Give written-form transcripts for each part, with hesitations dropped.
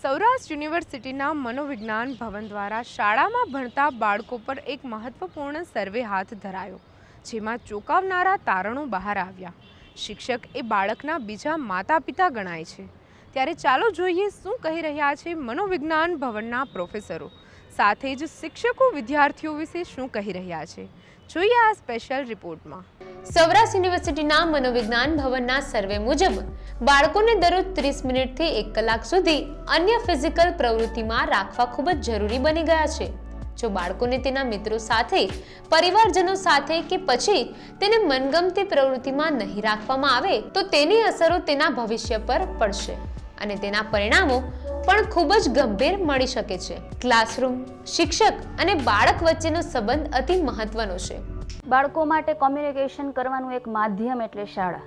સૌરાષ્ટ્ર યુનિવર્સિટીના મનોવિજ્ઞાન ભવન દ્વારા શાળામાં ભણતા બાળકો પર એક મહત્વપૂર્ણ સર્વે હાથ ધરાયો, જેમાં ચોંકાવનારા તારણો બહાર આવ્યા. શિક્ષક એ બાળકના બીજા માતા પિતા ગણાય છે. ત્યારે ચાલો જોઈએ શું કહી રહ્યા છે મનોવિજ્ઞાન ભવનના પ્રોફેસરો. સાથે જ શિક્ષકો વિદ્યાર્થીઓ વિશે શું કહી રહ્યા છે, જોઈએ આ સ્પેશિયલ રિપોર્ટમાં. સૌરાષ્ટ્ર યુનિવર્સિટીના મનોવિજ્ઞાન ભવનના સર્વે મુજબ બાળકોને દરરોજ 30 મિનિટથી 1 કલાક સુધી અન્ય ફિઝિકલ પ્રવૃત્તિમાં રાખવા ખૂબ જ જરૂરી બની ગયા છે. જો બાળકોને તેના મિત્રો સાથે, પરિવારજનો સાથે કે પછી તેને મનગમતી પ્રવૃત્તિમાં નહીં રાખવામાં આવે તો તેની અસરો તેના ભવિષ્ય પર પડશે અને તેના પરિણામો પણ ખૂબ જ ગંભીર મળી શકે છે. ક્લાસરૂમ, શિક્ષક અને બાળક વચ્ચેનો સંબંધ અતિ મહત્વનો છે. બાળકો માટે કોમ્યુનિકેશન કરવાનું એક માધ્યમ એટલે શાળા,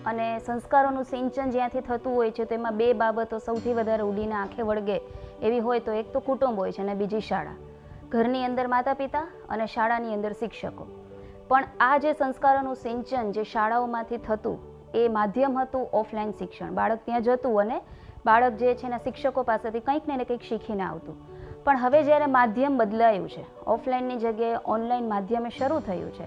અને સંસ્કારોનું સિંચન જ્યાંથી થતું હોય છે તેમાં બે બાબતો સૌથી વધારે ઉડીને આંખે વળગે એવી હોય તો એક તો કુટુંબ હોય છે અને બીજી શાળા. ઘરની અંદર માતા પિતા અને શાળાની અંદર શિક્ષકો. પણ આ જે સંસ્કારોનું સિંચન જે શાળાઓમાંથી થતું એ માધ્યમ હતું ઓફલાઈન શિક્ષણ. બાળક ત્યાં જતું અને બાળક જે છે એના શિક્ષકો પાસેથી કંઈક ને કંઈક શીખીને આવતું. પણ હવે જ્યારે માધ્યમ બદલાયું છે, ઓફલાઈનની જગ્યાએ ઓનલાઈન માધ્યમે શરૂ થયું છે,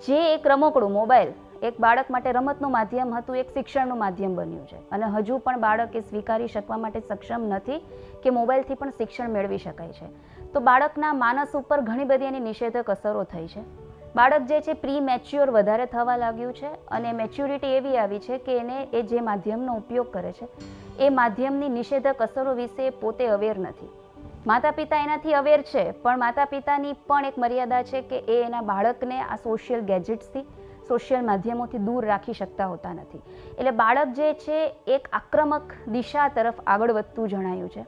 જે એક રમકડું મોબાઈલ એક બાળક માટે રમતનું માધ્યમ હતું, એક શિક્ષણનું માધ્યમ બન્યું છે. અને હજુ પણ બાળક એ સ્વીકારી શકવા માટે સક્ષમ નથી કે મોબાઈલથી પણ શિક્ષણ મેળવી શકાય છે. તો બાળકના માનસ ઉપર ઘણી બધી એની નિષેધક અસરો થઈ છે. બાળક જે છે પ્રી મેચ્યોર વધારે થવા લાગ્યું છે અને મેચ્યોરિટી એવી આવી છે કે એને એ જે માધ્યમનો ઉપયોગ કરે છે એ માધ્યમની નિષેધક અસરો વિશે પોતે અવેર નથી. માતા પિતા એનાથી અવેર છે, પણ માતા પિતાની પણ એક મર્યાદા છે કે એ એના બાળકને આ સોશિયલ ગેજેટ્સથી, સોશિયલ માધ્યમોથી દૂર રાખી શકતા હોતા નથી. એટલે બાળક જે છે એક આક્રમક દિશા તરફ આગળ વધતું જણાયું છે.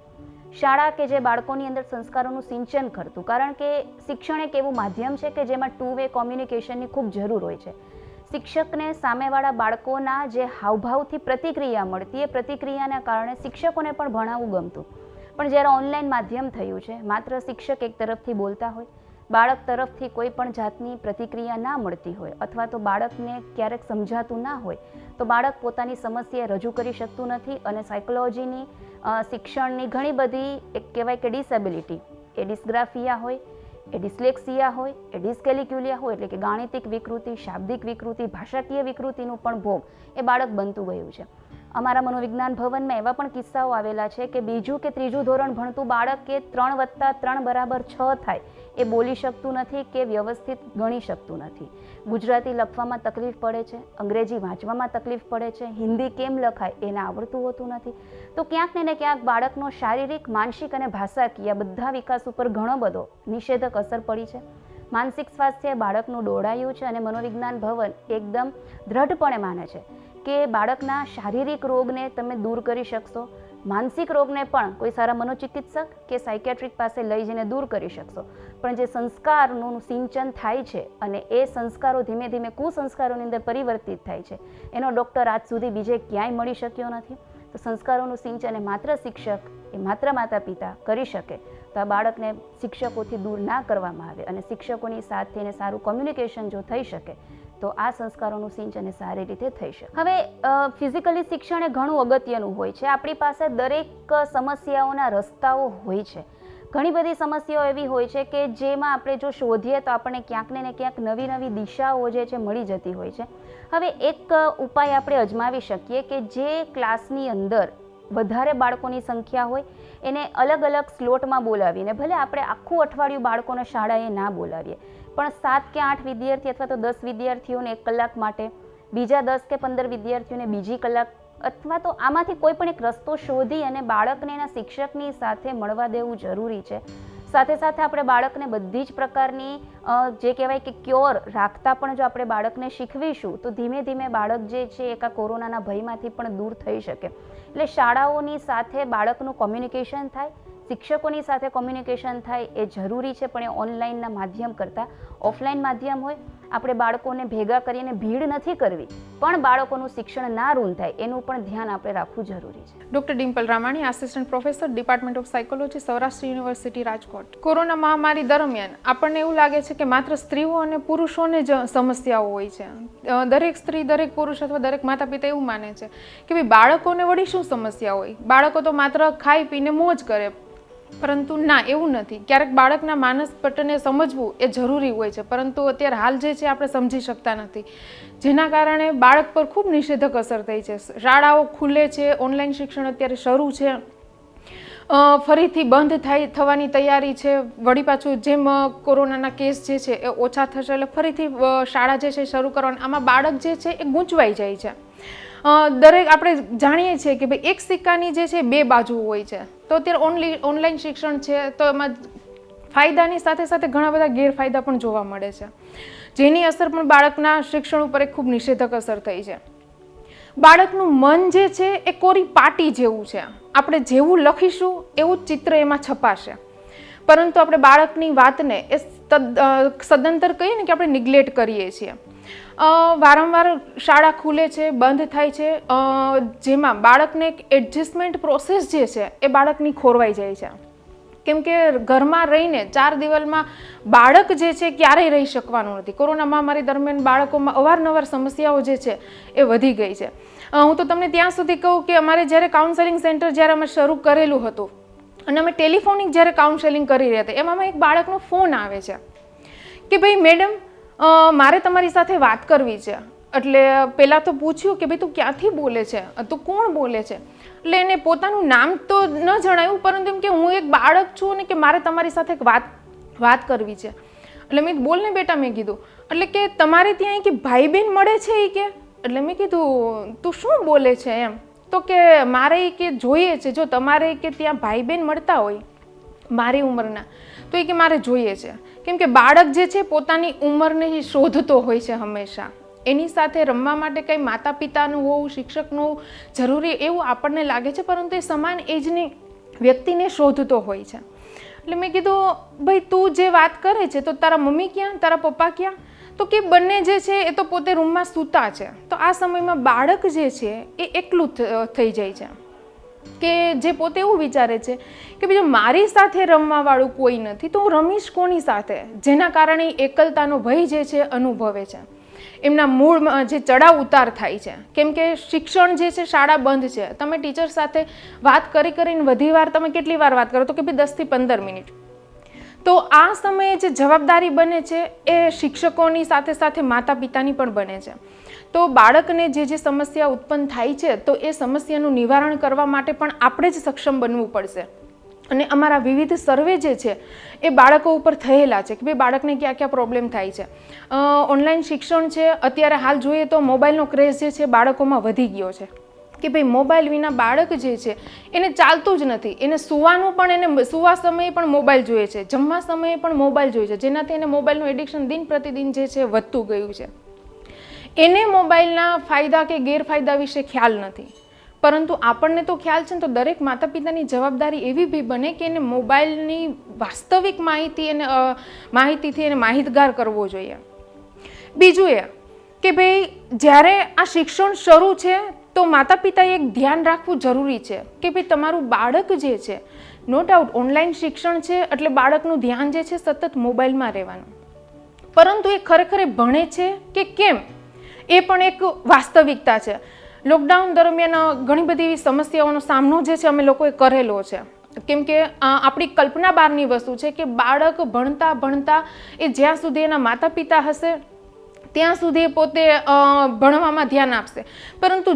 શાળા કે જે બાળકોની અંદર સંસ્કારોનું સિંચન કરતું, કારણ કે શિક્ષણ એક એવું માધ્યમ છે કે જેમાં ટુ વે કોમ્યુનિકેશનની ખૂબ જરૂર હોય છે. શિક્ષકને સામેવાળા બાળકોના જે હાવભાવથી પ્રતિક્રિયા મળતી, એ પ્રતિક્રિયાના કારણે શિક્ષકોને પણ ભણાવવું ગમતું. પણ જ્યારે ઓનલાઈન માધ્યમ થયું છે, માત્ર શિક્ષક એક તરફથી બોલતા હોય, બાળક તરફથી કોઈ પણ જાતની પ્રતિક્રિયા ના મળતી હોય, અથવા તો બાળકને ક્યારેક સમજાતું ના હોય, તો બાળક પોતાની સમસ્યા રજૂ કરી શકતું નથી. અને સાયકોલોજીની શિક્ષણની ઘણી બધી એક કહેવાય કે ડિસેબિલિટી, એ ડિસ્ગ્રાફિયા હોય, એ ડિસ્લેક્સિયા હોય, એ ડિસ્કેલિક્યુલિયા હોય, એટલે કે ગાણિતિક વિકૃતિ, શાબ્દિક વિકૃતિ, ભાષાકીય વિકૃતિનું પણ ભોગ એ બાળક બનતું ગયું છે. અમારા મનોવિજ્ઞાન ભવનમાં એવા પણ કિસ્સાઓ આવેલા છે કે બીજું કે ત્રીજું ધોરણ ભણતું બાળક કે 3 + 3 = 6 થાય એ બોલી શકતું નથી કે વ્યવસ્થિત ગણી શકતું નથી. ગુજરાતી લખવામાં તકલીફ પડે છે, અંગ્રેજી વાંચવામાં તકલીફ પડે છે, હિન્દી કેમ લખાય એને આવડતું હોતું નથી. તો ક્યાંક ને ક્યાંક બાળકનો શારીરિક, માનસિક અને ભાષાકીય બધા વિકાસ ઉપર ઘણો બધો નિષેધક અસર પડી છે. માનસિક સ્વાસ્થ્ય બાળકનું ડોળાયું છે અને મનોવિજ્ઞાન ભવન એકદમ દ્રઢપણે માને છે કે બાળકના શારીરિક રોગને તમે દૂર કરી શકશો, માનસિક રોગને પણ કોઈ સારા મનોચિકિત્સક કે સાયકેટ્રિક પાસે લઈ જઈને દૂર કરી શકશો. પણ જે સંસ્કારનું સિંચન થાય છે અને એ સંસ્કારો ધીમે ધીમે કુસંસ્કારોની અંદર પરિવર્તિત થાય છે, એનો ડૉક્ટર આજ સુધી બીજે ક્યાંય મળી શક્યો નથી. તો સંસ્કારોનું સિંચન એ માત્ર શિક્ષક, એ માત્ર માતા પિતા કરી શકે. તો આ બાળકને શિક્ષકોથી દૂર ના કરવામાં આવે અને શિક્ષકોની સાથે એને સારું કોમ્યુનિકેશન જો થઈ શકે તો આ સંસ્કારોનું સિંચન સારી રીતે થઈ શકે. હવે ફિઝિકલી શિક્ષણ એ ઘણું અગત્યનું હોય છે. આપણી પાસે દરેક સમસ્યાઓના રસ્તાઓ હોય છે. ઘણી બધી સમસ્યાઓ એવી હોય છે કે જેમાં આપણે જો શોધીએ તો આપણને ક્યાંક ને ક્યાંક નવી નવી દિશાઓ જે છે મળી જતી હોય છે. હવે એક ઉપાય આપણે અજમાવી શકીએ કે જે ક્લાસની અંદર વધારે બાળકોની સંખ્યા હોય એને અલગ અલગ સ્લોટમાં બોલાવીને, ભલે આપણે આખું અઠવાડિયું બાળકોને શાળાએ ના બોલાવીએ, પણ 7 કે 8 વિદ્યાર્થી અથવા તો 10 વિદ્યાર્થીઓને 1 કલાક માટે, બીજા 10 કે 15 વિદ્યાર્થીઓને બીજી કલાક, અથવા તો આમાંથી કોઈ પણ એક રસ્તો શોધી અને બાળકને એના શિક્ષકની સાથે મળવા દેવું જરૂરી છે. સાથે સાથે આપણે બાળકને બધી જ પ્રકારની જે કહેવાય કે ક્યોર રાખતા પણ જો આપણે બાળકને શીખવીશું તો ધીમે ધીમે બાળક જે છે એક આ કોરોનાના ભયમાંથી પણ દૂર થઈ શકે. એટલે શાળાઓની સાથે બાળકનું કોમ્યુનિકેશન થાય, શિક્ષકોની સાથે કોમ્યુનિકેશન થાય એ જરૂરી છે, પણ એ ઓનલાઈનના માધ્યમ કરતાં ઓફલાઈન માધ્યમ હોય. આપણે બાળકોને ભેગા કરીને ભીડ નથી કરવી, પણ બાળકોનું શિક્ષણ ના રૂન થાય એનું પણ ધ્યાન આપણે રાખવું જરૂરી છે. Doctor Dimple Ramani, assistant professor, department of psychology, Saurashtra university, Rajkot. Corona મહામારી દરમિયાન આપણને એવું લાગે છે કે માત્ર સ્ત્રીઓ અને પુરુષોને જ સમસ્યાઓ હોય છે. દરેક સ્ત્રી, દરેક પુરુષ અથવા દરેક માતા પિતા એવું માને છે કે ભાઈ બાળકોને વળી શું સમસ્યા હોય, બાળકો તો માત્ર ખાઈ પીને મોજ કરે. પરંતુ ના, એવું નથી. ક્યારેક બાળકના માનસ પટને સમજવું એ જરૂરી હોય છે, પરંતુ અત્યારે હાલ જે છે આપણે સમજી શકતા નથી, જેના કારણે બાળક પર ખૂબ નિષેધક અસર થઈ છે. શાળાઓ ખુલે છે, ઓનલાઈન શિક્ષણ અત્યારે શરૂ છે, ફરીથી બંધ થવાની તૈયારી છે. વળી પાછું જેમ કોરોનાના કેસ જે છે એ ઓછા થશે એટલે ફરીથી શાળા જે છે શરૂ કરવાની. આમાં બાળક જે છે એ ગૂંચવાઈ જાય છે. દરેક આપણે જાણીએ છીએ કે ભાઈ એક સિક્કાની જે છે બે બાજુ હોય છે. તો અત્યારે ઓનલાઈન શિક્ષણ છે તો એમાં ફાયદાની સાથે સાથે ઘણા બધા ગેરફાયદા પણ જોવા મળે છે, જેની અસર પણ બાળકના શિક્ષણ ઉપર એક ખૂબ નિષેધક અસર થઈ છે. બાળકનું મન જે છે એ કોરી પાટી જેવું છે. આપણે જેવું લખીશું એવું જ ચિત્ર એમાં છપાશે, પરંતુ આપણે બાળકની વાતને એ સદંતર કહીએ ને કે આપણે નિગ્લેક્ટ કરીએ છીએ. વારંવાર શાળા ખુલે છે, બંધ થાય છે, જેમાં બાળકને એક એડજસ્ટમેન્ટ પ્રોસેસ જે છે એ બાળકની ખોરવાઈ જાય છે. કેમ કે ઘરમાં રહીને 4 દિવાલમાં બાળક જે છે ક્યારેય રહી શકવાનું નથી. કોરોના મહામારી દરમિયાન બાળકોમાં અવારનવાર સમસ્યાઓ જે છે એ વધી ગઈ છે. હું તો તમને ત્યાં સુધી કહું કે અમારે જ્યારે કાઉન્સેલિંગ સેન્ટર જ્યારે અમે શરૂ કરેલું હતું અને અમે ટેલિફોનિક જ્યારે કાઉન્સેલિંગ કરી રહ્યા હતા, એમાં એક બાળકનો ફોન આવે છે કે ભાઈ મેડમ, મારે તમારી સાથે વાત કરવી છે. એટલે પહેલાં તો પૂછ્યું કે ભાઈ તું ક્યાંથી બોલે છે, તું કોણ બોલે છે. એટલે એને પોતાનું નામ તો ન જણાવ્યું, પરંતુ એમ કે હું એક બાળક છું અને કે મારે તમારી સાથે એક વાત કરવી છે. એટલે મેં બોલને બેટા, મેં કીધું. એટલે કે તમારે ત્યાં કે ભાઈ બહેન મળે છે એ કે. એટલે મેં કીધું તું શું બોલે છે એમ. તો કે મારે કે જોઈએ છે, જો તમારે કે ત્યાં ભાઈ બહેન મળતા હોય મારી ઉંમરના તો એ કે મારે જોઈએ છે. કેમ કે બાળક જે છે પોતાની ઉંમરને શોધતો હોય છે હંમેશા. એની સાથે રમવા માટે કંઈ માતા પિતાનું હોવું, શિક્ષકનું હોવું જરૂરી એવું આપણને લાગે છે, પરંતુ એ સમાન એજની વ્યક્તિને શોધતો હોય છે. એટલે મેં કીધું ભાઈ તું જે વાત કરે છે તો તારા મમ્મી ક્યાં, તારા પપ્પા ક્યાં? તો કે બંને જે છે એ તો પોતે રૂમમાં સૂતા છે. તો આ સમયમાં બાળક જે છે એ એકલું થઈ જાય છે, કે જે પોતે એવું વિચારે છે કે બીજું મારી સાથે રમવાવાળું કોઈ નથી તો હું રમીશ કોની સાથે, જેના કારણે એકલતાનો ભય જે છે અનુભવે છે. એમના મૂળમાં જે ચડાવ ઉતાર થાય છે. કેમ કે શિક્ષણ જે છે, શાળા બંધ છે, તમે ટીચર સાથે વાત કરીને વધી વાર તમે કેટલી વાર વાત કરો તો કે ભાઈ 10 થી 15 મિનિટ. તો આ સમયે જે જવાબદારી બને છે એ શિક્ષકોની સાથે સાથે માતા પિતાની પણ બને છે. તો બાળકને જે સમસ્યા ઉત્પન્ન થાય છે તો એ સમસ્યાનું નિવારણ કરવા માટે પણ આપણે જ સક્ષમ બનવું પડશે. અને અમારા વિવિધ સર્વે જે છે એ બાળકો ઉપર થયેલા છે કે ભાઈ બાળકને ક્યાં ક્યાં પ્રોબ્લેમ થાય છે. ઓનલાઈન શિક્ષણ છે, અત્યારે હાલ જોઈએ તો મોબાઈલનો ક્રેઝ જે છે બાળકોમાં વધી ગયો છે કે ભાઈ મોબાઈલ વિના બાળક જે છે એને ચાલતું જ નથી. એને સૂવાનું પણ, એને સૂવા સમયે પણ મોબાઈલ જોઈએ છે, જમવા સમયે પણ મોબાઈલ જોઈએ છે, જેનાથી એને મોબાઈલનું એડિક્શન દિન પ્રતિદિન જે છે વધતું ગયું છે. એને મોબાઈલના ફાયદા કે ગેરફાયદા વિશે ખ્યાલ નથી, પરંતુ આપણને તો ખ્યાલ છે ને. તો દરેક માતા પિતાની જવાબદારી એવી બી બને કે એને મોબાઈલની વાસ્તવિક માહિતીથી એને માહિતગાર કરવો જોઈએ. બીજું એ કે ભાઈ જ્યારે આ શિક્ષણ શરૂ છે તો માતા પિતાએ એક ધ્યાન રાખવું જરૂરી છે કે ભાઈ તમારું બાળક જે છે, નો ડાઉટ ઓનલાઈન શિક્ષણ છે એટલે બાળકનું ધ્યાન જે છે સતત મોબાઈલમાં રહેવાનું, પરંતુ એ ખરેખર ભણે છે કે કેમ એ પણ એક વાસ્તવિકતા છે. લોકડાઉન દરમિયાન ઘણી બધી એવી સમસ્યાઓનો સામનો જે છે અમે લોકોએ કરેલો છે. કેમ કે આપણી કલ્પના બહારની વસ્તુ છે કે બાળક ભણતા એ જ્યાં સુધી એના માતા પિતા હશે ત્યાં સુધી પોતે ભણવામાં ધ્યાન આપશે, પરંતુ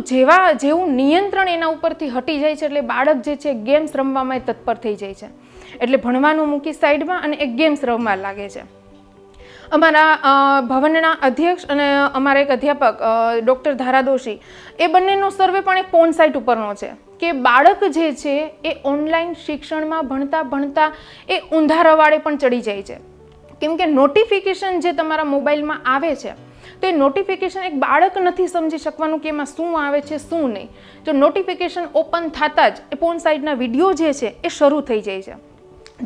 જેવું નિયંત્રણ એના ઉપરથી હટી જાય છે એટલે બાળક જે છે ગેમ્સ રમવામાં તત્પર થઈ જાય છે. એટલે ભણવાનું મૂકી સાઈડમાં અને એ ગેમ્સ રમવા લાગે છે. અમારા ભવનના અધ્યક્ષ અને અમારા એક અધ્યાપક ડૉક્ટર ધારા દોશી, એ બંનેનો સર્વે પણ એક પોન સાઇટ ઉપરનો છે કે બાળક જે છે એ ઓનલાઈન શિક્ષણમાં ભણતા એ ઊંધા રવાડે પણ ચડી જાય છે. કેમ કે નોટિફિકેશન જે તમારા મોબાઈલમાં આવે છે તો એ નોટિફિકેશન એક બાળક નથી સમજી શકવાનું કે એમાં શું આવે છે શું નહીં. જો નોટિફિકેશન ઓપન થતાં જ એ પોન સાઇટના વિડીયો જે છે એ શરૂ થઈ જાય છે,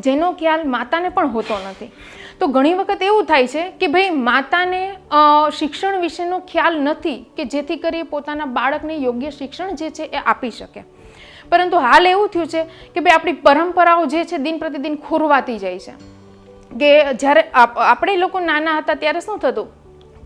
જેનો ખ્યાલ માતાને પણ હોતો નથી. તો ઘણી વખત એવું થાય છે કે ભાઈ માતાને શિક્ષણ વિશેનો ખ્યાલ નથી કે જેથી કરી પોતાના બાળકને યોગ્ય શિક્ષણ જે છે એ આપી શકે. પરંતુ હાલ એવું થયું છે કે ભાઈ આપણી પરંપરાઓ જે છે દિન પ્રતિદિન ખોરવાતી જાય છે. કે જ્યારે આપણે લોકો નાના હતા ત્યારે શું થતું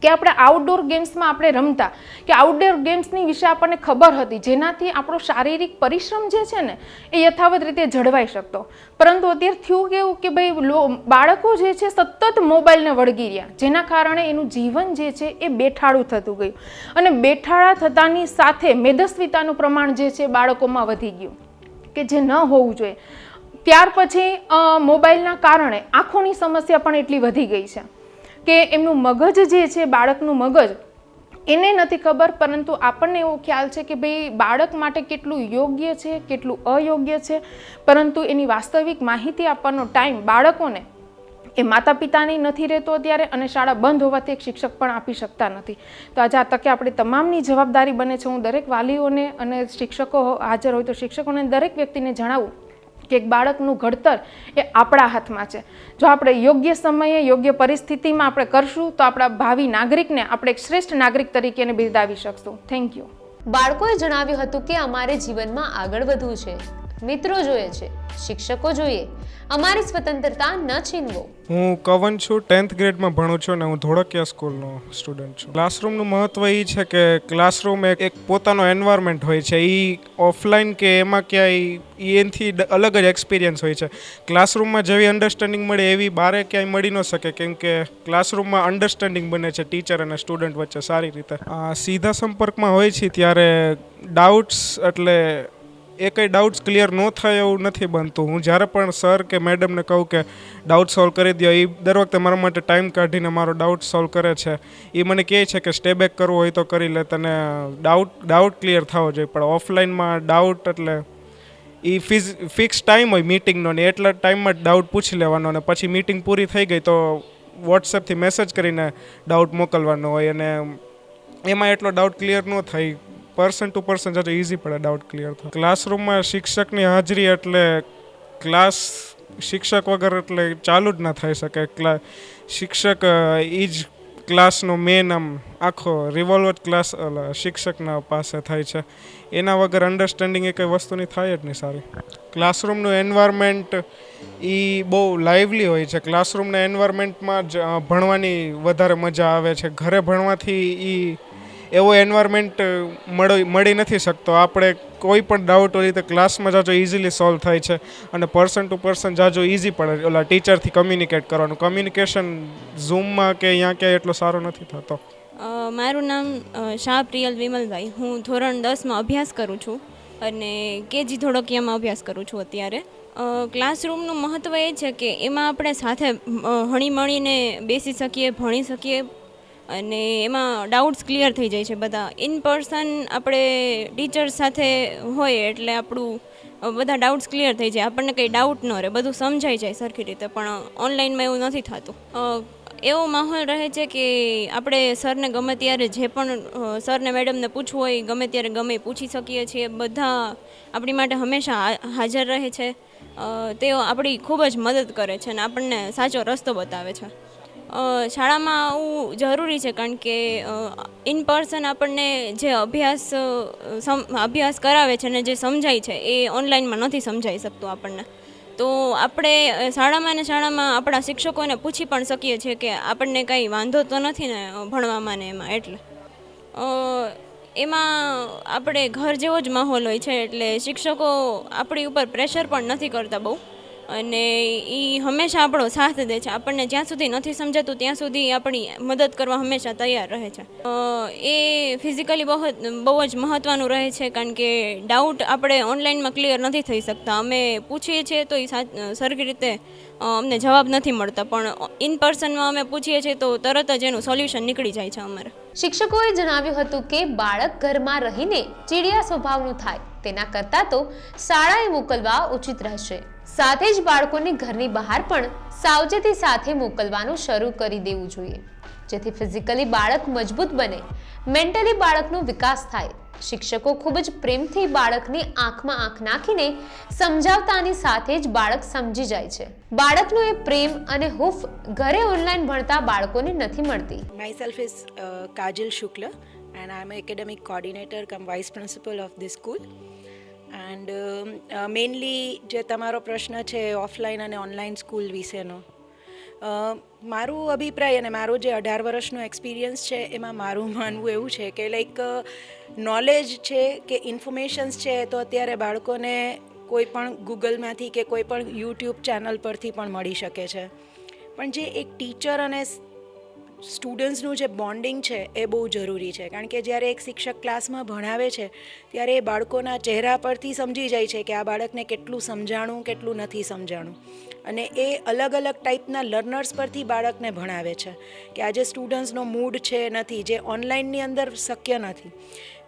કે આપણે આઉટડોર ગેમ્સમાં આપણે રમતા, કે આઉટડોર ગેમ્સની વિશે આપણને ખબર હતી, જેનાથી આપણો શારીરિક પરિશ્રમ જે છે ને એ યથાવત રીતે જળવાઈ શકતો. પરંતુ અત્યારે થયું કેવું કે ભાઈ બાળકો જે છે સતત મોબાઈલને વળગી રહ્યા, જેના કારણે એનું જીવન જે છે એ બેઠાડું થતું ગયું. અને બેઠાડા થતાની સાથે મેદસ્વીતાનું પ્રમાણ જે છે બાળકોમાં વધી ગયું, કે જે ન હોવું જોઈએ. ત્યાર પછી મોબાઈલના કારણે આંખોની સમસ્યા પણ એટલી વધી ગઈ છે કે એમનું મગજ જે છે, બાળકનું મગજ, એને નથી ખબર, પરંતુ આપણને એવો ખ્યાલ છે કે ભાઈ બાળક માટે કેટલું યોગ્ય છે, કેટલું અયોગ્ય છે, પરંતુ એની વાસ્તવિક માહિતી આપવાનો ટાઈમ બાળકોને એ માતા પિતાની નથી રહેતો અત્યારે, અને શાળા બંધ હોવાથી એક શિક્ષક પણ આપી શકતા નથી. તો આજે આ તકે આપણે તમામની જવાબદારી બને છે. હું દરેક વાલીઓને અને શિક્ષકો હાજર હોય તો શિક્ષકોને દરેક વ્યક્તિને જણાવું કે એક બાળકનું ઘડતર એ આપણા હાથમાં છે. જો આપણે યોગ્ય સમયે યોગ્ય પરિસ્થિતિમાં આપણે કરશું તો આપણા ભાવિ નાગરિકને આપણે એક શ્રેષ્ઠ નાગરિક તરીકે એને બિરદાવી શકશું. Thank you. બાળકોએ જણાવ્યું હતું કે અમારે જીવનમાં આગળ વધવું છે, મિત્રો જોઈએ છે, શિક્ષકો જોઈએ, અમારી સ્વતંત્રતા ન છીનવો. હું કવન છું, 10th ગ્રેડમાં ભણું છું અને હું ધોળકિયા સ્કૂલનો સ્ટુડન્ટ છું. ક્લાસરૂમનું મહત્ત્વ એ છે કે ક્લાસરૂમ એક પોતાનો એન્વાયરમેન્ટ હોય છે. એ ઓફલાઈન કે એમાં ક્યાંય એનાથી અલગ જ એક્સપિરિયન્સ હોય છે. ક્લાસરૂમમાં જેવી અન્ડરસ્ટેન્ડિંગ મળે એવી બારે ક્યાંય મળી ન શકે, કેમ કે ક્લાસરૂમમાં અન્ડરસ્ટેન્ડિંગ બને છે ટીચર અને સ્ટુડન્ટ વચ્ચે સારી રીતે. સીધા સંપર્કમાં હોય છે ત્યારે ડાઉટ્સ, એટલે એ કંઈ ડાઉટ્સ ક્લિયર ન થાય એવું નથી બનતું. હું જ્યારે પણ સર કે મેડમને કહું કે ડાઉટ સોલ્વ કરી દો, એ દર વખતે મારા માટે ટાઈમ કાઢીને મારો ડાઉટ સોલ્વ કરે છે. એ મને કહે છે કે સ્ટે બેક કરવો હોય તો કરી લે, તને ડાઉટ ક્લિયર થવો જોઈએ. પણ ઓફલાઈનમાં ડાઉટ એટલે એ ફિક્સ ટાઈમ હોય મીટિંગનો, ને એટલા ટાઈમમાં જ ડાઉટ પૂછી લેવાનો, અને પછી મીટિંગ પૂરી થઈ ગઈ તો વોટ્સએપથી મેસેજ કરીને ડાઉટ મોકલવાનો હોય, અને એમાં એટલો ડાઉટ ક્લિયર ન થાય. પર્સન ટુ પર્સન જતો ઇઝી પડે ડાઉટ ક્લિયર થાય. ક્લાસરૂમમાં શિક્ષકની હાજરી એટલે ક્લાસ શિક્ષક વગર એટલે ચાલુ જ ના થઈ શકે. શિક્ષક એ જ ક્લાસનો મેન આમ આખો રિવોલ્વ ક્લાસ શિક્ષકના પાસે થાય છે. એના વગર અન્ડરસ્ટેન્ડિંગ એ કંઈ વસ્તુની થાય જ નહીં સારી. ક્લાસરૂમનું એન્વાયરમેન્ટ એ બહુ લાઇવલી હોય છે. ક્લાસરૂમના એન્વાયરમેન્ટમાં જ ભણવાની વધારે મજા આવે છે. ઘરે ભણવાથી એ એવો એન્વાયરમેન્ટ મળી નથી શકતો. આપણે કોઈ પણ ડાઉટ હોય તો ક્લાસમાં જાજો ઇઝીલી સોલ્વ થાય છે, અને પર્સન ટુ પર્સન જાજો ઇઝી પડે ઓલા ટીચરથી કમ્યુનિકેટ કરવાનું. કમ્યુનિકેશન ઝૂમમાં કે અહીંયા ક્યાંય એટલો સારો નથી થતો. મારું નામ શાહ પ્રિયલ વિમલભાઈ. હું ધોરણ 10માં અભ્યાસ કરું છું અને કેજી ધોળકિયામાં અભ્યાસ કરું છું અત્યારે. ક્લાસરૂમનું મહત્ત્વ એ છે કે એમાં આપણે સાથે હળીમળીને બેસી શકીએ, ભણી શકીએ, અને એમાં ડાઉટ્સ ક્લિયર થઈ જાય છે બધા. ઇન પર્સન આપણે ટીચર સાથે હોય એટલે આપણું બધા ડાઉટ્સ ક્લિયર થઈ જાય, આપણને કંઈ ડાઉટ ન રહે, બધું સમજાઈ જાય સરખી રીતે. પણ ઓનલાઈનમાં એવું નથી થતું. એવો માહોલ રહે છે કે આપણે સરને ગમે ત્યારે જે પણ સરને મેડમને પૂછવું હોય ગમે ત્યારે ગમે પૂછી શકીએ છીએ. બધા આપણી માટે હંમેશા હાજર રહે છે. તેઓ આપણી ખૂબ જ મદદ કરે છે અને આપણને સાચો રસ્તો બતાવે છે. શાળામાં આવું જરૂરી છે, કારણ કે ઇન પર્સન આપણને જે અભ્યાસ કરાવે છે ને જે સમજાય છે એ ઓનલાઈનમાં નથી સમજાઈ શકતું આપણને. તો આપણે શાળામાં આપણા શિક્ષકોને પૂછી પણ શકીએ છીએ કે આપણને કંઈ વાંધો તો નથી ને ભણવામાં ને એમાં. એટલે એમાં આપણે ઘર જેવો જ માહોલ હોય છે, એટલે શિક્ષકો આપણી ઉપર પ્રેશર પણ નથી કરતા બહુ, અને એ હંમેશા આપણો સાથ દે છે. આપણને જ્યાં સુધી નથી સમજાતું ત્યાં સુધી આપણી મદદ કરવા હંમેશા તૈયાર રહે છે. એ ફિઝિકલી બહુ જ મહત્ત્વનું રહે છે, કારણ કે ડાઉટ આપણે ઓનલાઈનમાં ક્લિયર નથી થઈ શકતા. અમે પૂછીએ છીએ તો એ સરખી રીતે અમને જવાબ નથી મળતા, પણ ઇન પર્સનમાં અમે પૂછીએ છીએ તો તરત જ એનું સોલ્યુશન નીકળી જાય છે અમારે. શિક્ષકોએ જણાવ્યું હતું કે બાળક ઘરમાં રહીને ચીડિયા સ્વભાવનું થાય તેના કરતાં તો શાળાએ મોકલવા ઉચિત રહેશે. સાથે જ બાળકોને ઘરની બહાર પણ સાવચેતી સાથે મોકલવાનું શરૂ કરી દેવું જોઈએ, જેથી ફિઝિકલી બાળક મજબૂત બને, મેન્ટલી બાળકનો વિકાસ થાય. શિક્ષકો ખૂબ જ પ્રેમથી બાળકની આંખમાં આંખ નાખીને સમજાવતાની સાથે જ બાળક સમજી જાય છે. બાળકનો એ પ્રેમ અને હૂફ ઘરે ઓનલાઈન ભણતા બાળકોને નથી મળતી. Myself is Kajal Shukla and I'm an academic coordinator cum vice principal of this school. And mainly જે તમારો પ્રશ્ન છે ઓફલાઈન અને ઓનલાઈન સ્કૂલ વિશેનો, મારું અભિપ્રાય અને મારો જે 18 વર્ષનો એક્સપિરિયન્સ છે એમાં મારું માનવું એવું છે કે લાઈક નોલેજ છે કે ઇન્ફોર્મેશન્સ છે તો અત્યારે બાળકોને કોઈ પણ ગૂગલમાંથી કે કોઈ પણ યુટ્યુબ ચેનલ પરથી પણ મળી શકે છે, પણ જે એક ટીચર અને સ્ટુડન્ટ્સનું જે બોન્ડિંગ છે એ બહુ જરૂરી છે. કારણ કે જ્યારે એક શિક્ષક ક્લાસમાં ભણાવે છે ત્યારે એ બાળકોના ચહેરા પરથી સમજી જાય છે કે આ બાળકને કેટલું સમજાણું કેટલું નથી સમજાણું, અને એ અલગ અલગ ટાઈપના લર્નર્સ પરથી બાળકને ભણાવે છે કે આજે સ્ટુડન્ટ્સનો મૂડ છે નથી, જે ઓનલાઈનની અંદર શક્ય નથી.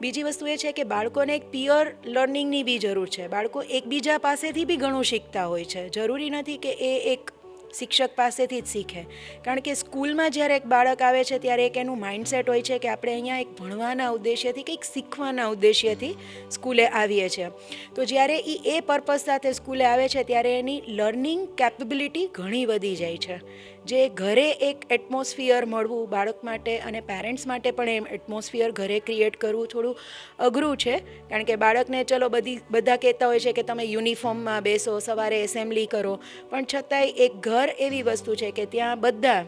બીજી વસ્તુ એ છે કે બાળકોને એક પિયર લર્નિંગની બી જરૂર છે. બાળકો એકબીજા પાસેથી બી ઘણું શીખતા હોય છે, જરૂરી નથી કે એ એક શિક્ષક પાસેથી જ શીખે. કારણ કે સ્કૂલમાં જ્યારે એક બાળક આવે છે ત્યારે એક એનું માઇન્ડસેટ હોય છે કે આપણે અહીંયા એક ભણવાના ઉદ્દેશ્યથી કંઈક શીખવાના ઉદ્દેશ્યથી સ્કૂલે આવીએ છીએ. તો જ્યારે એ પર્પઝ સાથે સ્કૂલે આવે છે ત્યારે એની લર્નિંગ કેપેબિલિટી ઘણી વધી જાય છે. જે ઘરે એક એટમોસ્ફિયર મળવું બાળક માટે અને પેરેન્ટ્સ માટે પણ એ એટમોસ્ફિયર ઘરે ક્રિએટ કરવું થોડું અઘરું છે. કારણ કે બાળકને ચલો બધા કહેતા હોય છે કે તમે યુનિફોર્મમાં બેસો, સવારે એસેમ્બલી કરો, પણ છતાંય એક ઘર એવી વસ્તુ છે કે ત્યાં બધા,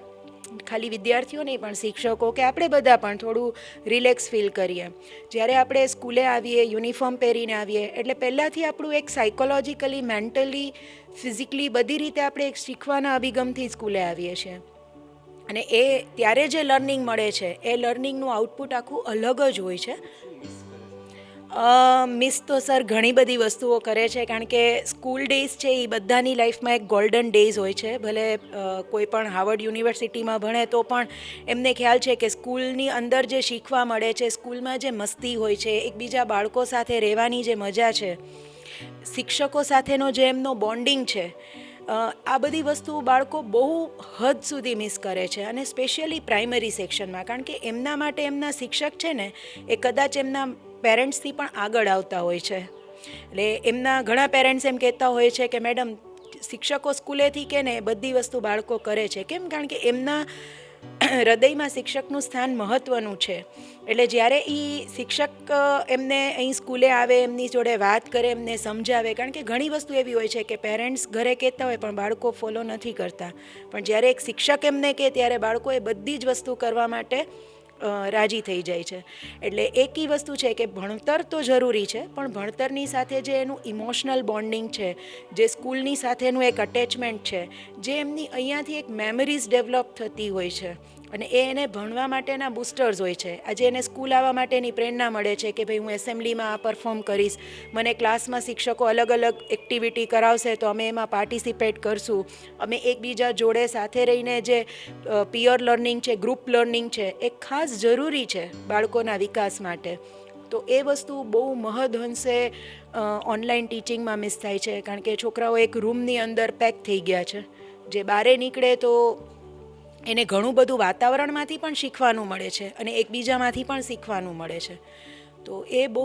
ખાલી વિદ્યાર્થીઓ નહીં પણ શિક્ષકો કે આપણે બધા પણ થોડું રિલેક્સ ફીલ કરીએ. જ્યારે આપણે સ્કૂલે આવીએ, યુનિફોર્મ પહેરીને આવીએ એટલે પહેલાંથી આપણું એક સાયકોલોજીકલી, મેન્ટલી, ફિઝિકલી બધી રીતે આપણે એક શીખવાના અભિગમથી સ્કૂલે આવીએ છીએ, અને એ ત્યારે જે લર્નિંગ મળે છે એ લર્નિંગનું આઉટપુટ આખું અલગ જ હોય છે. મિસ તો સર ઘણી બધી વસ્તુઓ કરે છે, કારણ કે સ્કૂલ ડેઝ છે એ બધાની લાઈફમાં એક ગોલ્ડન ડેઝ હોય છે. ભલે કોઈ પણ હાર્વર્ડ યુનિવર્સિટીમાં ભણે તો પણ એમને ખ્યાલ છે કે સ્કૂલની અંદર જે શીખવા મળે છે, સ્કૂલમાં જે મસ્તી હોય છે, એકબીજા બાળકો સાથે રહેવાની જે મજા છે, શિક્ષકો સાથેનો જે એમનો બોન્ડિંગ છે, આ બધી વસ્તુ બાળકો બહુ હદ સુધી મિસ કરે છે. અને સ્પેશિયલી પ્રાઇમરી સેક્શનમાં, કારણ કે એમના માટે એમના શિક્ષક છે ને એ કદાચ એમના પેરેન્ટ્સથી પણ આગળ આવતા હોય છે. એટલે એમના ઘણા પેરેન્ટ્સ એમ કહેતા હોય છે કે મેડમ શિક્ષકો સ્કૂલેથી કે ને બધી વસ્તુ બાળકો કરે છે. કેમ? કારણ કે એમના હૃદયમાં શિક્ષકનું સ્થાન મહત્ત્વનું છે. એટલે જ્યારે એ શિક્ષક એમને અહીં સ્કૂલે આવે, એમની જોડે વાત કરે, એમને સમજાવે, કારણ કે ઘણી વસ્તુ એવી હોય છે કે પેરેન્ટ્સ ઘરે કહેતા હોય પણ બાળકો ફોલો નથી કરતા, પણ જ્યારે એક શિક્ષક એમને કહે ત્યારે બાળકો એ બધી જ વસ્તુ કરવા માટે રાજી થઈ જાય છે. એટલે એક એ વસ્તુ છે કે ભણતર તો જરૂરી છે, પણ ભણતરની સાથે જે એનું ઇમોશનલ બોન્ડિંગ છે, જે સ્કૂલની સાથેનું એક અટેચમેન્ટ છે, જે એમની અહીંયાથી એક મેમરીઝ ડેવલપ થતી હોય છે, અને એ એને ભણવા માટેના બૂસ્ટર્સ હોય છે. આજે એને સ્કૂલ આવવા માટેની પ્રેરણા મળે છે કે ભાઈ હું એસેમ્બલીમાં આ પરફોર્મ કરીશ, મને ક્લાસમાં શિક્ષકો અલગ અલગ એક્ટિવિટી કરાવશે તો અમે એમાં પાર્ટિસિપેટ કરશું, અમે એકબીજા જોડે સાથે રહીને જે પિયર લર્નિંગ છે, ગ્રુપ લર્નિંગ છે, એ ખાસ જરૂરી છે બાળકોના વિકાસ માટે. તો એ વસ્તુ બહુ મહદઅંશે ઓનલાઈન ટીચિંગમાં મિસ થાય છે, કારણ કે છોકરાઓ એક રૂમની અંદર પેક થઈ ગયા છે. જે બહાર નીકળે તો એને ઘણું બધું વાતાવરણમાંથી પણ શીખવાનું મળે છે અને એકબીજામાંથી પણ શીખવાનું મળે છે. તો એ બહુ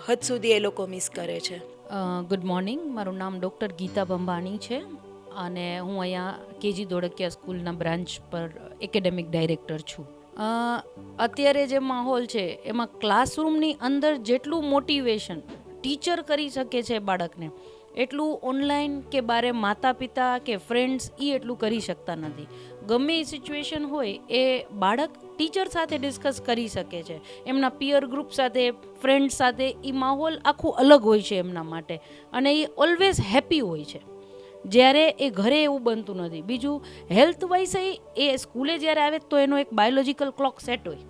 હદ સુધી એ લોકો મિસ કરે છે. ગુડ મોર્નિંગ, મારું નામ ડૉક્ટર ગીતા બંબાણી છે અને હું અહીંયા કેજી ધોળકિયા સ્કૂલના બ્રાન્ચ પર એકેડેમિક ડાયરેક્ટર છું. અત્યારે જે માહોલ છે એમાં ક્લાસરૂમની અંદર જેટલું મોટિવેશન ટીચર કરી શકે છે બાળકને, એટલું ઓનલાઈન કે બારે માતા પિતા કે ફ્રેન્ડ્સ એટલું કરી શકતા નથી. ગમે એ સિચ્યુએશન હોય એ બાળક ટીચર સાથે ડિસ્કસ કરી શકે છે, એમના પિયર ગ્રુપ સાથે, ફ્રેન્ડ્સ સાથે. એ માહોલ આખું અલગ હોય છે એમના માટે, અને એ ઓલવેઝ હેપી હોય છે, જ્યારે એ ઘરે એવું બનતું નથી. બીજું હેલ્થ વાઇઝ એ સ્કૂલે જ્યારે આવે તો એનો એક બાયોલોજિકલ ક્લોક સેટ હોય.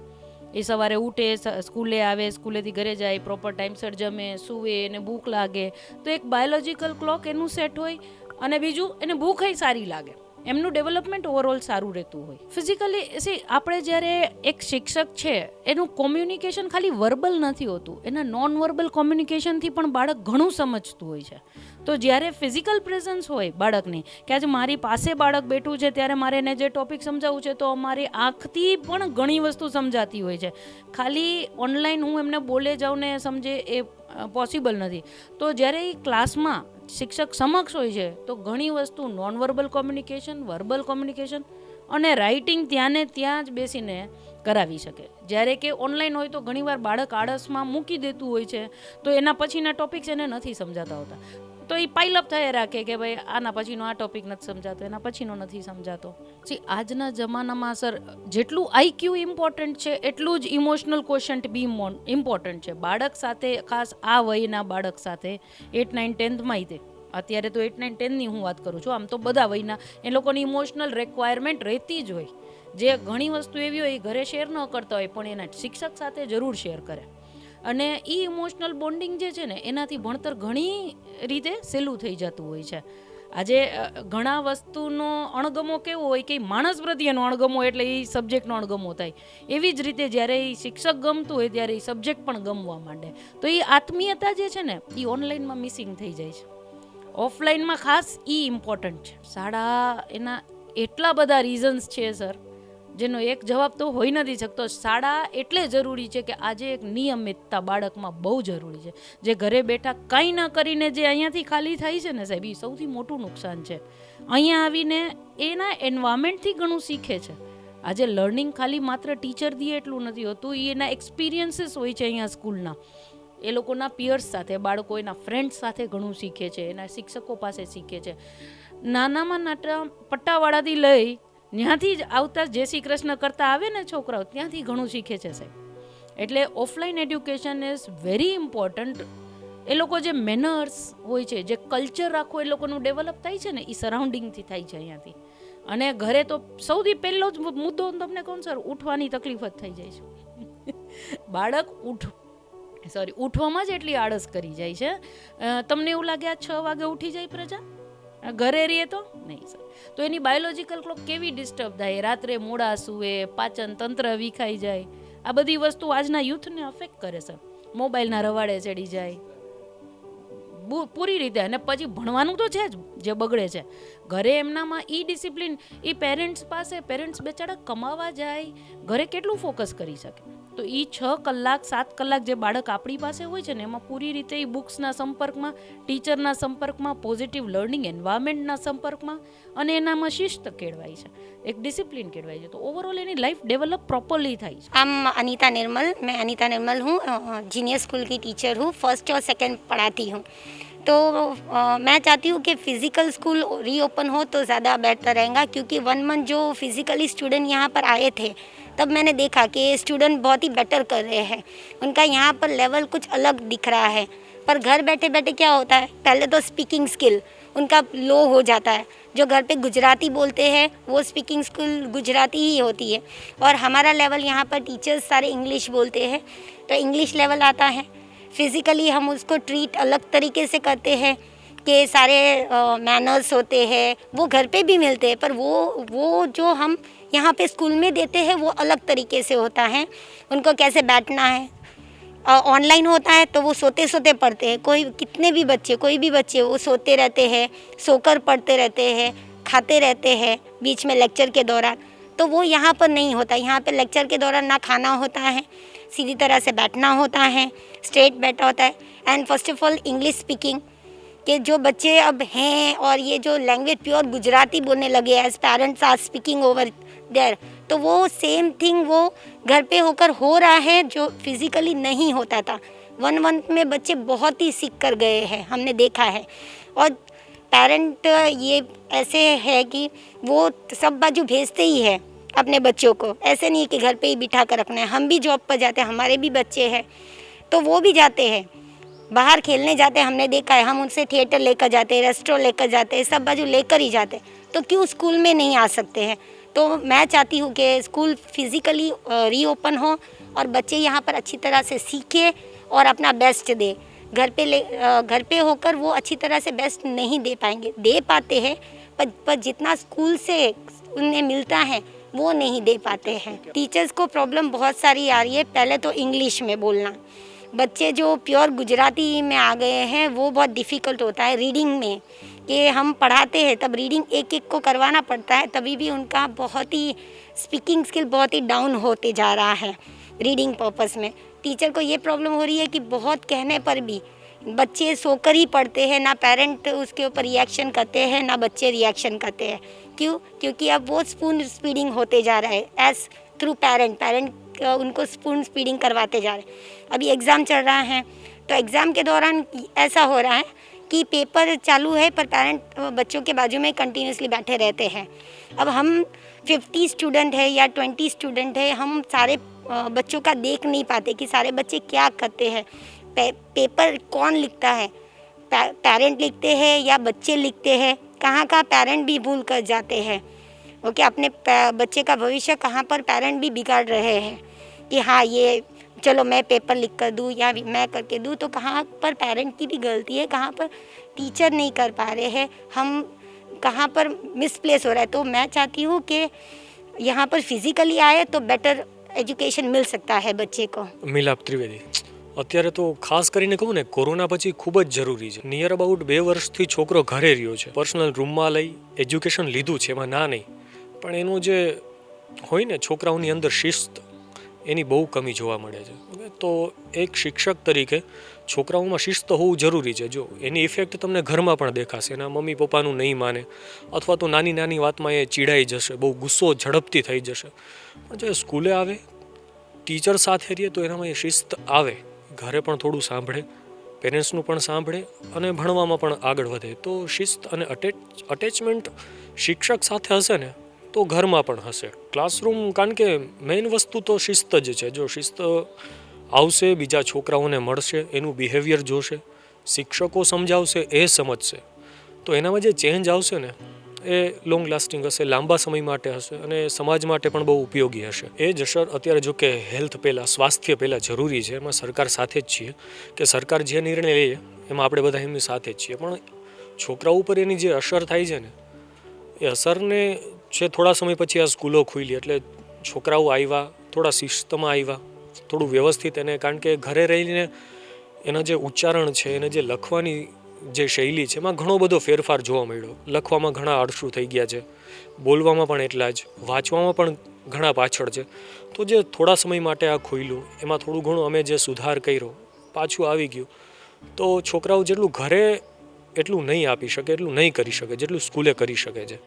એ સવારે ઉઠે, સ્કૂલે આવે, સ્કૂલેથી ઘરે જાય, પ્રોપર ટાઈમસર જમે, સૂવે, એને ભૂખ લાગે, તો એક બાયોલોજિકલ ક્લોક એનું સેટ હોય. અને બીજું એને ભૂખય સારી લાગે. એમનું ડેવલપમેન્ટ ઓવરઓલ સારું રહેતું હોય. ફિઝિકલી આપણે જ્યારે એક શિક્ષક છે એનું કોમ્યુનિકેશન ખાલી વર્બલ નથી હોતું, એના નોન વર્બલ કોમ્યુનિકેશનથી પણ બાળક ઘણું સમજતું હોય છે. તો જ્યારે ફિઝિકલ પ્રેઝન્સ હોય બાળકની, કે આજે મારી પાસે બાળક બેઠું છે ત્યારે મારે એને જે ટોપિક સમજાવવું છે તો અમારી આંખથી પણ ઘણી વસ્તુ સમજાતી હોય છે. ખાલી ઓનલાઈન હું એમને બોલે જાઉં ને સમજે એ પોસિબલ નથી. તો જ્યારે એ ક્લાસમાં શિક્ષક સમક્ષ હોય છે તો ઘણી વસ્તુ non verbal communication, verbal communication અને રાઇટિંગ ત્યાં ને ત્યાં જ બેસીને કરાવી શકે. જ્યારે કે ઓનલાઈન હોય તો ઘણીવાર બાળક આળસમાં મૂકી દેતું હોય છે, તો એના પછીના ટોપિક્સ એને નથી સમજાતા હોતા. તો એ પાઇલઅપ થયા રાખે કે ભાઈ આના પછીનો આ ટોપિક નથી સમજાતો, એના પછીનો નથી સમજાતો. આજના જમાનામાં સર જેટલું આઈક્યુ ઇમ્પોર્ટન્ટ છે એટલું જ ઇમોશનલ ક્વોશન્ટ બી ઇમ્પોર્ટન્ટ છે. બાળક સાથે, ખાસ આ વયના બાળક સાથે 8, 9, 10થમાં તે અત્યારે તો 8, 9, 10ની હું વાત કરું છું, આમ તો બધા વયના એ લોકોની ઇમોશનલ રિક્વાયરમેન્ટ રહેતી જ હોય. જે ઘણી વસ્તુ એવી હોય એ ઘરે શેર ન કરતા હોય પણ એના શિક્ષક સાથે જરૂર શેર કરે. અને એ ઇમોશનલ બોન્ડિંગ જે છે ને એનાથી ભણતર ઘણી રીતે સહેલું થઈ જતું હોય છે. આજે ઘણા વસ્તુનો અણગમો કેવો હોય કે માણસ પ્રત્યેનો અણગમો એટલે એ સબ્જેક્ટનો અણગમો થાય. એવી જ રીતે જ્યારે એ શિક્ષક ગમતું હોય ત્યારે એ સબ્જેક્ટ પણ ગમવા માંડે. તો એ આત્મીયતા જે છે ને એ ઓનલાઈનમાં મિસિંગ થઈ જાય છે. ઓફલાઈનમાં ખાસ એ ઇમ્પોર્ટન્ટ છે. શાળા એના એટલા બધા રીઝન્સ છે સર, જેનો એક જવાબ તો હોઈ નથી શકતો. શાળા એટલે જરૂરી છે કે આજે એક નિયમિતતા બાળકમાં બહુ જરૂરી છે. જે ઘરે બેઠા કંઈ ન કરીને જે અહીંયાથી ખાલી થાય છે ને સાહેબ, એ સૌથી મોટું નુકસાન છે. અહીંયા આવીને એના એન્વાયરમેન્ટથી ઘણું શીખે છે. આજે લર્નિંગ ખાલી માત્ર ટીચર દે એટલું નથી હોતું, એ એના એક્સપિરિયન્સીસ હોય છે અહીંયા સ્કૂલના. એ લોકોના પિયર્સ સાથે, બાળકો એના ફ્રેન્ડ્સ સાથે ઘણું શીખે છે, એના શિક્ષકો પાસે શીખે છે. નાનામાં નાના પટ્ટાવાળાથી લઈ ત્યાંથી જ આવતા જય શ્રી કૃષ્ણ કરતા આવે ને છોકરાઓ, ત્યાંથી ઘણું શીખે છે સાહેબ. એટલે offline education is very important. એ લોકો જે મેનર્સ હોય છે, જે કલ્ચર આખું એ લોકોનું ડેવલપ થાય છે ને એ સરાઉન્ડિંગથી થાય છે અહીંયાથી. અને ઘરે તો સૌથી પહેલો જ મુદ્દો તમને કહું સર, ઉઠવાની તકલીફ જ થઈ જાય છે. બાળક ઉઠવામાં જ એટલી આળસ કરી જાય છે. તમને એવું લાગે આ 6 વાગે ઉઠી જાય પ્રજા, ઘરે રહીએ તો નહીં સર. તો એની બાયોલોજિકલ ક્લોક કેવી ડિસ્ટર્બ થાય, રાત્રે મોડા સૂવે, પાચન તંત્ર વિખાઈ જાય. આ બધી વસ્તુ આજના યુથને અફેક્ટ કરે સર. મોબાઈલના રવાડે ચડી જાય પૂરી રીતે. અને પછી ભણવાનું તો છે જ જે બગડે છે. ઘરે એમનામાં ઈ ડિસિપ્લિન, એ પેરેન્ટ્સ બેચારા કમાવા જાય, ઘરે કેટલું ફોકસ કરી શકે. તો એ 6 કલાક 7 કલાક જે બાળક આપણી પાસે હોય છે ને એમાં પૂરી રીતે એ બુક્સના સંપર્કમાં, ટીચરના સંપર્કમાં, પોઝિટિવ લર્નિંગ એન્વાયરમેન્ટના સંપર્કમાં, અને એનામાં શિસ્ત કેળવાય છે, એક ડિસિપ્લિન કેળવાય છે. તો ઓવરઓલ એની લાइफ डेवलप प्रॉपरली થાય છે. मैं अनीता निर्मल हूँ, जीनियर स्कूल की टीचर हूँ, फर्स्ट और सेकंड पढ़ाती हूँ. तो मैं चाहती हूँ कि फ़िज़िकल स्कूल रीओपन हो तो ज़्यादा बेहतर रहेगा, क्योंकि 1 मंथ जो फिज़िकली स्टूडेंट यहाँ पर आए थे तब मैंने देखा कि स्टूडेंट बहुत ही बेटर कर रहे हैं. उनका यहाँ पर लेवल कुछ अलग दिख रहा है. पर घर बैठे बैठे क्या होता है, पहले तो स्पीकिंग स्किल उनका लो हो जाता है. जो घर पे गुजराती बोलते हैं वो स्पीकिंग स्किल गुजराती ही होती है, और हमारा लेवल यहाँ पर टीचर्स सारे इंग्लिश बोलते हैं तो इंग्लिश लेवल आता है. फिज़िकली हम उसको ट्रीट अलग तरीके से करते हैं कि सारे मैनर्स होते हैं वो घर पे भी मिलते हैं, पर वो जो हम यहाँ पे स्कूल में देते हैं वो अलग तरीके से होता है. उनको कैसे बैठना है, ऑनलाइन होता है तो वो सोते सोते पढ़ते हैं. कोई भी बच्चे वो सोते रहते हैं, सोकर पढ़ते रहते हैं, खाते रहते हैं बीच में लेक्चर के दौरान. तो वो यहाँ पर नहीं होता. यहाँ पे लेक्चर के दौरान ना खाना होता है, सीधी तरह से बैठना होता है, स्ट्रेट बैठा होता है. And first of all English speaking के जो बच्चे अब हैं और ये जो लैंग्वेज प्योर गुजराती बोलने लगे as parents are speaking over there, तो वो सेम थिंग वो घर पे होकर हो रहा है जो फिज़िकली नहीं होता था. 1 मंथ में बच्चे बहुत ही सीख कर गए हैं, हमने देखा है. और पेरेंट ये ऐसे है कि वो सब बाजू भेजते ही है अपने बच्चों को. ऐसे नहीं कि घर पे ही बिठा कर रखना है. हम भी जॉब पर जाते हैं, हमारे भी बच्चे हैं तो वो भी जाते हैं, बाहर खेलने जाते हैं, हमने देखा है. हम उनसे थिएटर लेकर जाते हैं, रेस्टोरेंट लेकर जाते हैं, सब बाजू लेकर ही जाते हैं. तो क्यों स्कूल में नहीं आ सकते हैं? तो मैं चाहती हूँ कि स्कूल फिज़िकली रीओपन हो और बच्चे यहाँ पर अच्छी तरह से सीखें और अपना बेस्ट दे. घर पे होकर वो अच्छी तरह से बेस्ट नहीं दे पाएंगे. दे पाते हैं पर जितना स्कूल से उन्हें मिलता है वो नहीं दे पाते हैं। टीचर्स को प्रॉब्लम बहुत सारी आ रही है। पहले तो इंग्लिश में बोलना, बच्चे जो प्योर गुजराती में आ गए हैं वो बहुत डिफ़िकल्ट होता है रीडिंग में, कि हम पढ़ाते हैं तब रीडिंग एक एक को करवाना पड़ता है, तभी भी उनका बहुत ही स्पीकिंग स्किल बहुत ही डाउन होते जा रहा है रीडिंग पर्पस में। टीचर को ये प्रॉब्लम हो रही है कि बहुत कहने पर भी बच्चे सोकर ही पढ़ते हैं, ना पेरेंट उसके ऊपर रिएक्शन करते हैं ना बच्चे रिएक्शन करते हैं। क्यों? क्योंकि अब वो स्पून स्पीडिंग होते जा रहा है एज थ्रू पेरेंट उनको स्पून स्पीडिंग करवाते जा रहे हैं। अभी एग्ज़ाम चल रहा है तो एग्ज़ाम के दौरान ऐसा हो रहा है कि पेपर चालू है पर पेरेंट बच्चों के बाजू में कंटिन्यूसली बैठे रहते हैं। अब हम 50 स्टूडेंट है या 20 स्टूडेंट है, हम सारे बच्चों का देख नहीं पाते कि सारे बच्चे क्या करते हैं। पेपर कौन लिखता है, पेरेंट लिखते हैं या बच्चे लिखते हैं, कहाँ का पेरेंट भी भूल कर जाते हैं। ओके, अपने बच्चे का भविष्य कहाँ पर पेरेंट भी बिगाड़ रहे हैं कि हाँ ये चलो मैं पेपर लिख कर दूँ या मैं करके दूँ, तो कहाँ पर पेरेंट की भी गलती है, कहाँ पर टीचर नहीं कर पा रहे हैं, हम कहाँ पर मिसप्लेस हो रहा है। तो मैं चाहती हूँ कि यहाँ पर फिजिकली आए तो बेटर એજ્યુકેશન મિલ सकता है बच्चे को। મિલાપ ત્રિવેદી, અત્યારે તો ખાસ કરીને કહું ને, કોરોના પછી ખૂબ જ જરૂરી છે. નિયર અબાઉટ 2 વર્ષથી છોકરો ઘરે રહ્યો છે, પર્સનલ રૂમમાં લઈ એજ્યુકેશન લીધું છે, એમાં ના નહીં, પણ એનું જે હોય ને છોકરાઓની અંદર શિસ્ત, એની બહુ કમી જોવા મળે છે. તો એક શિક્ષક તરીકે છોકરાઓમાં શિસ્ત હોવું જરૂરી છે. જો એની ઇફેક્ટ તમને ઘરમાં પણ દેખાશે, એના મમ્મી પપ્પાનું નહીં માને અથવા તો નાની નાની વાતમાં એ ચીડાઈ જશે, બહુ ગુસ્સો ઝડપથી થઈ જશે. પણ જો સ્કૂલે આવે, ટીચર સાથે રહીએ તો એનામાં એ શિસ્ત આવે, ઘરે પણ થોડું સાંભળે, પેરેન્ટ્સનું પણ સાંભળે અને ભણવામાં પણ આગળ વધે. તો શિસ્ત અને અટેચમેન્ટ શિક્ષક સાથે હશે ને તો ઘરમાં પણ હશે. ક્લાસરૂમ, કારણ કે મેઇન વસ્તુ તો શિસ્ત જ છે. જો શિસ્ત આવશે, બીજા છોકરાઓને મળશે, એનું બિહેવિયર જોશે, શિક્ષકો સમજાવશે, એ સમજશે, તો એનામાં જે ચેન્જ આવશે ને એ લોંગ લાસ્ટિંગ હશે, લાંબા સમય માટે હશે અને સમાજ માટે પણ બહુ ઉપયોગી હશે. એ જ અસર અત્યારે જો કે હેલ્થ પહેલાં, સ્વાસ્થ્ય પહેલાં જરૂરી છે, એમાં સરકાર સાથે જ છીએ કે સરકાર જે નિર્ણય લે એમાં આપણે બધા એમની સાથે જ છીએ. પણ છોકરાઓ ઉપર એની જે અસર થાય છે ને, એ અસરને છે થોડા સમય પછી આ સ્કૂલો ખુલી એટલે છોકરાઓ આવ્યા, થોડા શિસ્તમાં આવ્યા, થોડું વ્યવસ્થિત એને, કારણ કે ઘરે રહીને એના જે ઉચ્ચારણ છે, એને જે લખવાની જે શૈલી છે એમાં ઘણો બધો ફેરફાર જોવા મળ્યો. લખવામાં ઘણા આળસુ થઈ ગયા છે, બોલવામાં પણ એટલા જ, વાંચવામાં પણ ઘણા પાછળ છે. તો જે થોડા સમય માટે આ ખુલ્યું, એમાં થોડું ઘણું અમે જે સુધાર કર્યો, પાછું આવી ગયું, તો છોકરાઓ જેટલું ઘરે એટલું નહીં આપી શકે, એટલું નહીં કરી શકે જેટલું સ્કૂલે કરી શકે છે.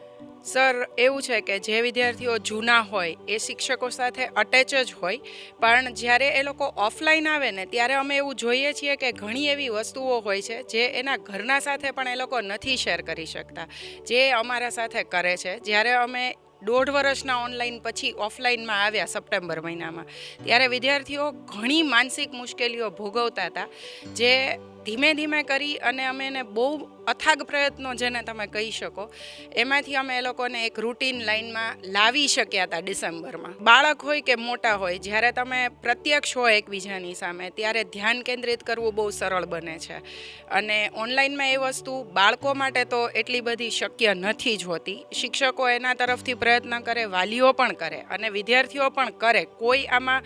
સર, એવું છે કે જે વિદ્યાર્થીઓ જૂના હોય એ શિક્ષકો સાથે અટેચ જ હોય, પણ જ્યારે એ લોકો ઓફલાઈન આવે ને ત્યારે અમે એવું જોઈએ છીએ કે ઘણી એવી વસ્તુઓ હોય છે જે એના ઘરના સાથે પણ એ લોકો નથી શેર કરી શકતા, જે અમારા સાથે કરે છે. જ્યારે અમે 1.5 વર્ષના ઓનલાઈન પછી ઓફલાઈનમાં આવ્યા સપ્ટેમ્બર મહિનામાં, ત્યારે વિદ્યાર્થીઓ ઘણી માનસિક મુશ્કેલીઓ ભોગવતા હતા, જે ધીમે ધીમે કરી અને અમે એને બહુ અથાગ પ્રયત્નો જેને તમે કહી શકો, એમાંથી અમે એ લોકોને એક રૂટીન લાઈનમાં લાવી શક્યા હતા ડિસેમ્બરમાં. બાળક હોય કે મોટા હોય, જ્યારે તમે પ્રત્યક્ષ હોય એકબીજાની સામે ત્યારે ધ્યાન કેન્દ્રિત કરવું બહુ સરળ બને છે. અને ઓનલાઈનમાં એ વસ્તુ બાળકો માટે તો એટલી બધી શક્ય નથી જ હોતી. શિક્ષકો એના તરફથી પ્રયત્ન કરે, વાલીઓ પણ કરે અને વિદ્યાર્થીઓ પણ કરે. કોઈ આમાં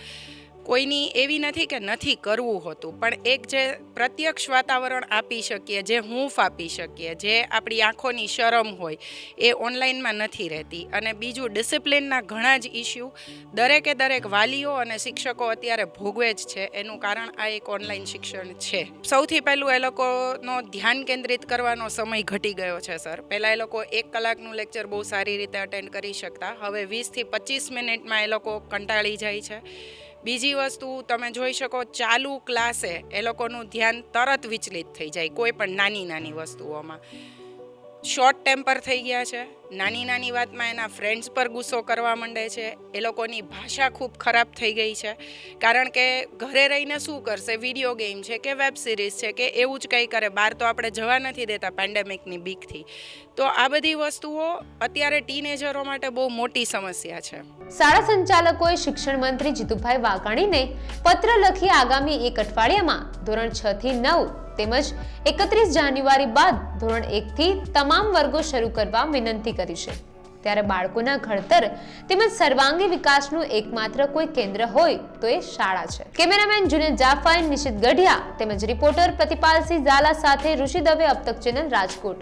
કોઈની એવી નથી કે નથી કરવું હોતું, પણ એક જે પ્રત્યક્ષ વાતાવરણ આપી શકીએ, જે હૂંફ આપી શકીએ, જે આપણી આંખોની શરમ હોય, એ ઓનલાઈનમાં નથી રહેતી. અને બીજું, ડિસિપ્લિનના ઘણા જ ઇસ્યુ દરેક વાલીઓ અને શિક્ષકો અત્યારે ભોગવે જ છે. એનું કારણ આ એક ઓનલાઈન શિક્ષણ છે. સૌથી પહેલું એ લોકોનો ધ્યાન કેન્દ્રિત કરવાનો સમય ઘટી ગયો છે સર. પહેલાં એ લોકો 1 કલાકનું લેક્ચર બહુ સારી રીતે અટેન્ડ કરી શકતા, હવે 20 થી 25 મિનિટમાં એ લોકો કંટાળી જાય છે. બીજી વસ્તુ તમે જોઈ શકો, ચાલુ ક્લાસે એ લોકોનું ધ્યાન તરત વિચલિત થઈ જાય કોઈ પણ નાની વસ્તુઓમાં. શોર્ટ ટેમ્પર થઈ ગયા છે, નાની વાતમાં એના ફ્રેન્ડ્સ પર ગુસ્સો કરવા માંડે છે. એ લોકોની ભાષા ખૂબ ખરાબ થઈ ગઈ છે, કારણ કે ઘરે રહીને શું કરશે, વિડીયો ગેમ છે કે વેબ સિરીઝ છે કે એવું જ કંઈ કરે. બહાર તો આપણે જવા નથી દેતા પેન્ડેમિકની બીકથી. તો આ બધી વસ્તુઓ અત્યારે ટીનેજરો માટે બહુ મોટી સમસ્યા છે. શાળા સંચાલકોએ શિક્ષણ મંત્રી જીતુભાઈ વાઘાણીને પત્ર લખી આગામી 1 અઠવાડિયામાં ધોરણ 6 થી 9 તેમજ 31 જાન્યુઆરી બાદ ધોરણ 1 થી તમામ વર્ગો શરૂ કરવા વિનંતી કરી છે. ત્યારે બાળકોના ઘડતર તેમજ સર્વાંગી વિકાસનું એકમાત્ર કોઈ કેન્દ્ર હોય તો એ શાળા છે. કેમેરામેન જુનેદ જાફાઈ, નિશિત ગઢિયા તેમજ રિપોર્ટર પ્રતિપાલસિંહ ઝાલા સાથે ઋષિ દવે, અબ તક ચેનલ, રાજકોટ.